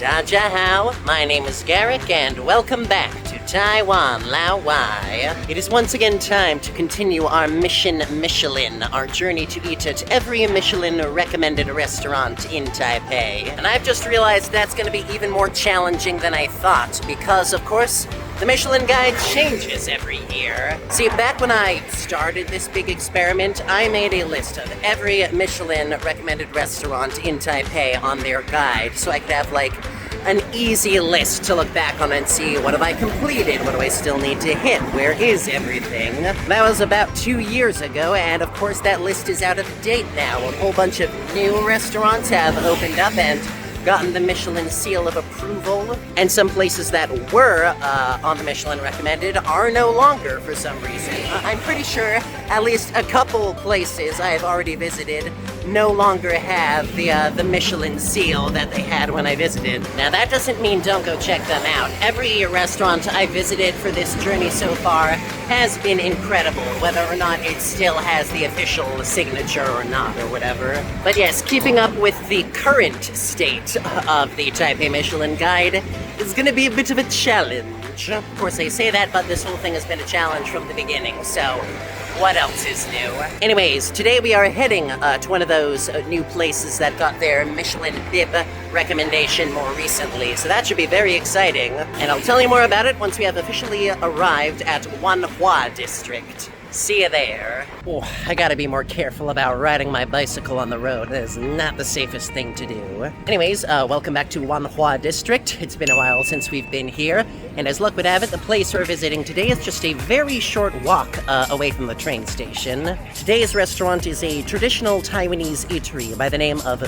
Dajahao, my name is Garrick, and welcome back to Taiwan, Lao Wai. It is once again time to continue our mission Michelin, our journey to eat at every Michelin-recommended restaurant in Taipei. And I've just realized that's going to be even more challenging than I thought, because, of course, the Michelin Guide changes every year. See, back when I started this big experiment, I made a list of every Michelin-recommended restaurant in Taipei on their guide, so I could have, like, an easy list to look back on and see what have I completed, what do I still need to hit, where is everything. That was about 2 years ago, and of course that list is out of date now. A whole bunch of new restaurants have opened up and gotten the Michelin seal of approval, and some places that were on the Michelin recommended are no longer for some reason. I'm pretty sure at least a couple places I have already visited no longer have the Michelin seal that they had when I visited. Now that doesn't mean don't go check them out. Every restaurant I visited for this journey so far has been incredible, whether or not it still has the official signature or not, or whatever. But yes, keeping up with the current state of the Taipei Michelin Guide is gonna be a bit of a challenge. Of course I say that, but this whole thing has been a challenge from the beginning, so what else is new? Anyways, today we are heading to one of those new places that got their Michelin bib recommendation more recently, so that should be very exciting. And I'll tell you more about it once we have officially arrived at Wanhua District. See you there. Oh, I gotta be more careful about riding my bicycle on the road. That is not the safest thing to do. Anyways, welcome back to Wanhua District. It's been a while since we've been here, and as luck would have it, the place we're visiting today is just a very short walk away from the train station. Today's restaurant is a traditional Taiwanese eatery by the name of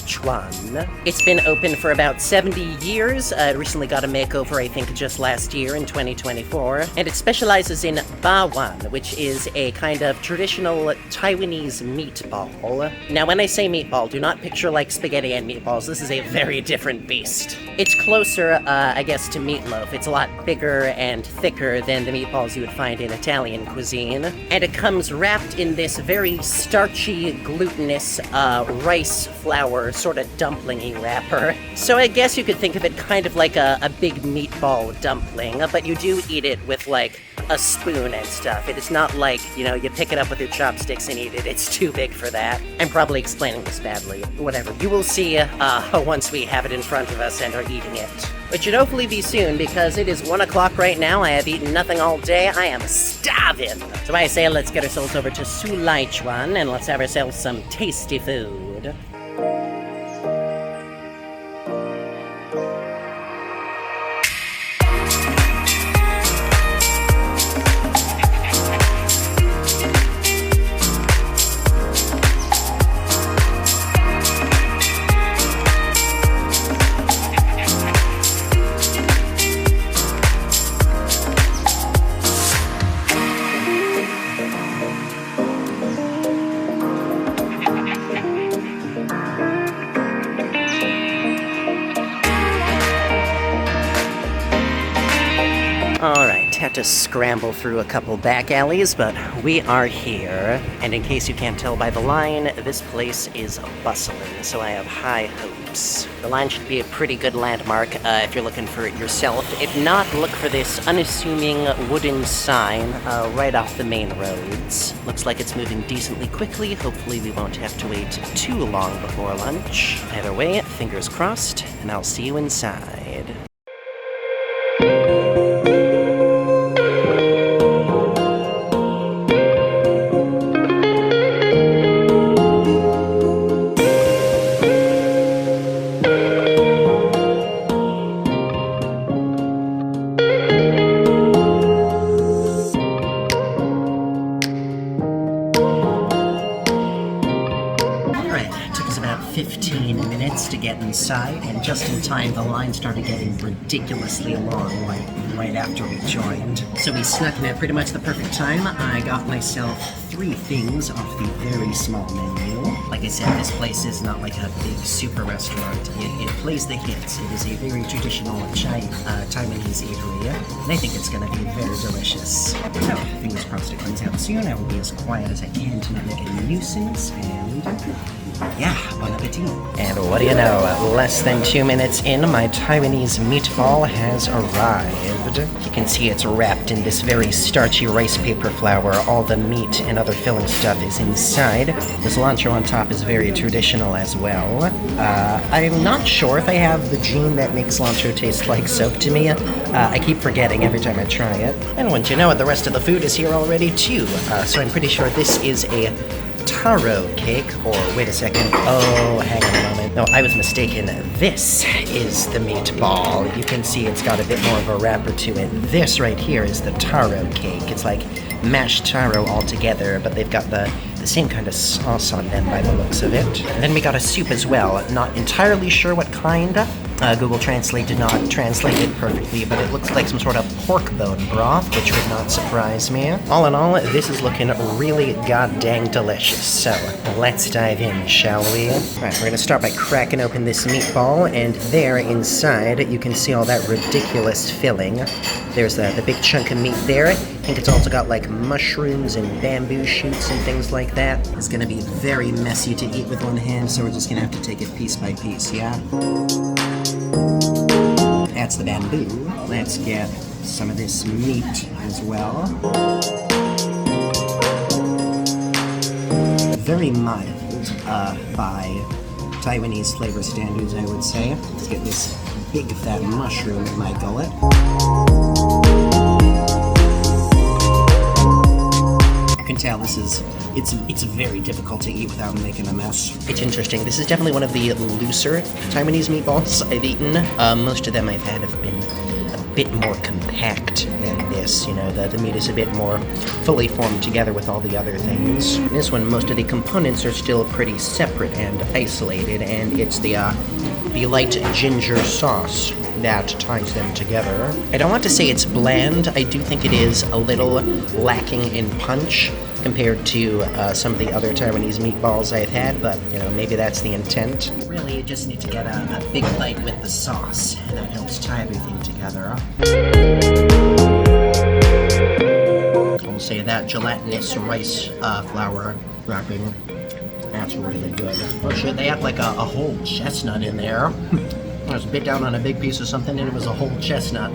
Chuan. It's been open for about 70 years. It recently got a makeover, I think, just last year in 2024, and it specializes in bawan, which is a kind of traditional Taiwanese meatball. Now, when I say meatball, do not picture like spaghetti and meatballs. This is a very different beast. It's closer, I guess, to meatloaf. It's a lot bigger and thicker than the meatballs you would find in Italian cuisine. And it comes wrapped in this very starchy, glutinous rice flour sort of dumpling-y wrapper. So I guess you could think of it kind of like a big meatball dumpling, but you do eat it with, like, a spoon and stuff. It is not like, you know, you pick it up with your chopsticks and eat it. It's too big for that. I'm probably explaining this badly. Whatever. You will see once we have it in front of us and are eating it. Which should hopefully be soon, because it is 1 o'clock right now. I have eaten nothing all day. I am starving. So I say let's get ourselves over to Chuan and let's have ourselves some tasty food. Alright, had to scramble through a couple back alleys, but we are here. And in case you can't tell by the line, this place is bustling, so I have high hopes. The line should be a pretty good landmark if you're looking for it yourself. If not, look for this unassuming wooden sign right off the main roads. Looks like it's moving decently quickly. Hopefully we won't have to wait too long before lunch. Either way, fingers crossed, and I'll see you inside. Took us about 15 minutes to get inside, and just in time the line started getting ridiculously long, like right after we joined. So we snuck in at pretty much the perfect time. I got myself 3 things off the very small menu. Like I said, this place is not like a big super restaurant. It plays the hits. It is a very traditional Taiwanese eatery, and I think it's going to be very delicious. So, fingers crossed it comes out soon. I will be as quiet as I can to not make a nuisance, and Yeah, bon appetit. And what do you know, less than 2 minutes in, my Taiwanese meatball has arrived. You can see it's wrapped in this very starchy rice paper flour. All the meat and other filling stuff is inside. The cilantro on top is very traditional as well. I'm not sure if I have the gene that makes cilantro taste like soap to me. I keep forgetting every time I try it. And once you know it, the rest of the food is here already too. So I'm pretty sure this is a taro cake, or wait a second, oh, hang on a moment. No, I was mistaken. This is the meatball. You can see it's got a bit more of a wrapper to it. This right here is the taro cake. It's like mashed taro all together, but they've got the same kind of sauce on them by the looks of it. And then we got a soup as well. Not entirely sure what kind. Google Translate did not translate it perfectly, but it looks like some sort of pork bone broth, which would not surprise me. All in all, this is looking really god-dang delicious. So, let's dive in, shall we? Alright, we're gonna start by cracking open this meatball, and there inside, you can see all that ridiculous filling. There's the big chunk of meat there. I think it's also got like mushrooms and bamboo shoots and things like that. It's gonna be very messy to eat with one hand, so we're just gonna have to take it piece by piece, yeah? That's the bamboo. Let's get some of this meat as well. Very mild by Taiwanese flavor standards, I would say. Let's get this big fat mushroom in my gullet. You can tell this is it's very difficult to eat without making a mess. It's interesting. This is definitely one of the looser Taiwanese meatballs I've eaten. Most of them I've had have been a bit more compact than this. You know, the meat is a bit more fully formed together with all the other things. In this one, most of the components are still pretty separate and isolated, and it's the light ginger sauce that ties them together. I don't want to say it's bland. I do think it is a little lacking in punch compared to some of the other Taiwanese meatballs I've had, but, you know, maybe that's the intent. Really, you just need to get a big bite with the sauce, and that helps tie everything together. I'll say that gelatinous rice flour wrapping, that's really good. Oh shit, they have like a whole chestnut in there. I was bit down on a big piece of something and it was a whole chestnut.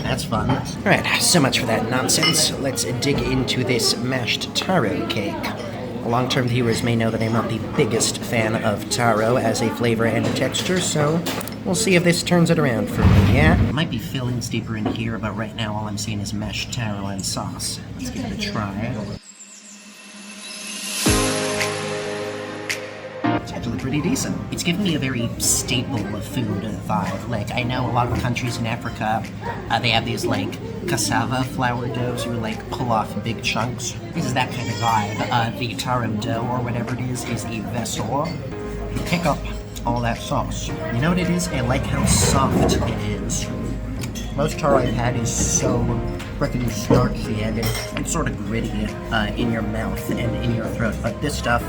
That's fun. Alright, so much for that nonsense. Let's dig into this mashed taro cake. Long-term viewers may know that I'm not the biggest fan of taro as a flavor and a texture, so we'll see if this turns it around for me, yeah? It might be fillings deeper in here, but right now all I'm seeing is mashed taro and sauce. Let's give it a try. It's actually pretty decent. It's giving me a very staple food vibe. Like, I know a lot of countries in Africa, they have these, like, cassava flour doughs where, like, pull off big chunks. This is that kind of vibe. The taro dough, or whatever it is a vessel to pick up all that sauce. You know what it is? I like how soft it is. Most taro I've had is so freaking starchy, and it's sort of gritty in your mouth and in your throat. But this stuff,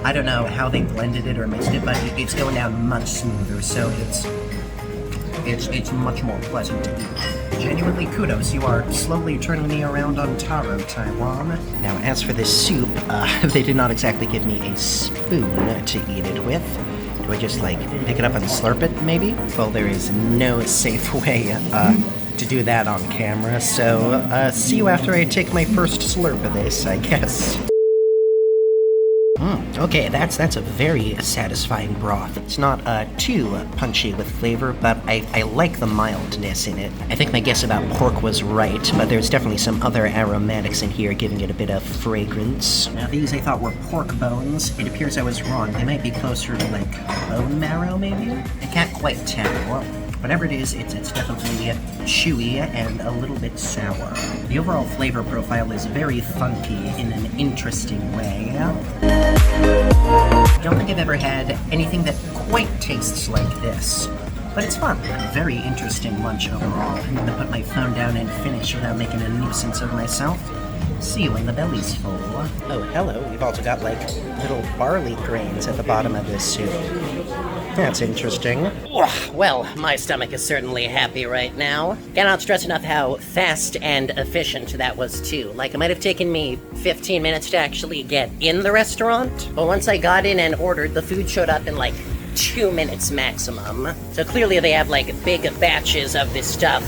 I don't know how they blended it or mixed it, but it's going down much smoother, so it's much more pleasant to eat. Genuinely kudos, you are slowly turning me around on taro, Taiwan. Now, as for this soup, they did not exactly give me a spoon to eat it with. Do I just, like, pick it up and slurp it, maybe? Well, there is no safe way to do that on camera, so see you after I take my first slurp of this, I guess. Okay, that's a very satisfying broth. It's not too punchy with flavor, but I like the mildness in it. I think my guess about pork was right, but there's definitely some other aromatics in here giving it a bit of fragrance. Now these I thought were pork bones. It appears I was wrong. They might be closer to like bone marrow, maybe? I can't quite tell. Whatever it is, it's definitely chewy and a little bit sour. The overall flavor profile is very funky in an interesting way. I don't think I've ever had anything that quite tastes like this, but it's fun. Very interesting lunch overall. I'm gonna put my phone down and finish without making a nuisance of myself. See you when the belly's full. Oh, hello. We've also got like little barley grains at the bottom of this soup. That's interesting. Well, my stomach is certainly happy right now. Cannot stress enough how fast and efficient that was too. Like, it might have taken me 15 minutes to actually get in the restaurant, but once I got in and ordered, the food showed up in like 2 minutes maximum. So clearly they have like big batches of this stuff,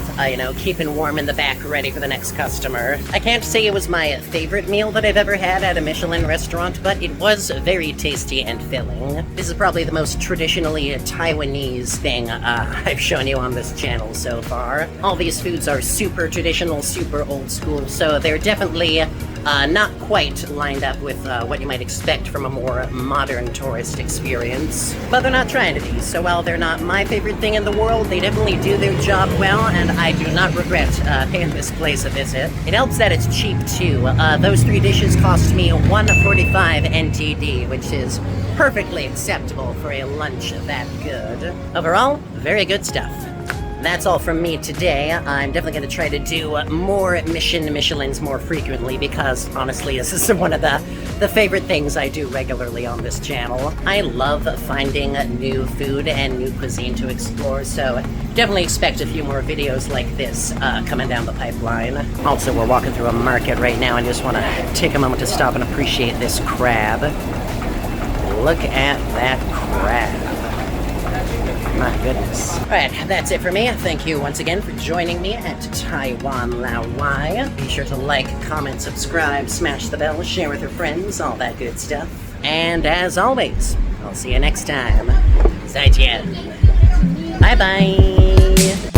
keeping warm in the back, ready for the next customer. I can't say it was my favorite meal that I've ever had at a Michelin restaurant, but it was very tasty and filling. This is probably the most traditionally Taiwanese thing I've shown you on this channel so far. All these foods are super traditional, super old school, so they're definitely not quite lined up with what you might expect from a more modern tourist experience. But they're not trying to be, so while they're not my favorite thing in the world, they definitely do their job well, and I do not regret paying this place a visit. It helps that it's cheap too. Those 3 dishes cost me 145 NTD, which is perfectly acceptable for a lunch that good. Overall, very good stuff. That's all from me today. I'm definitely going to try to do more Michelins more frequently because, honestly, this is one of the favorite things I do regularly on this channel. I love finding new food and new cuisine to explore, so definitely expect a few more videos like this coming down the pipeline. Also, we're walking through a market right now and just want to take a moment to stop and appreciate this crab. Look at that crab. My goodness. Alright, that's it for me. Thank you once again for joining me at Taiwan Lao Wai. Be sure to like, comment, subscribe, smash the bell, share with your friends, all that good stuff. And as always, I'll see you next time. 再见. Bye-bye.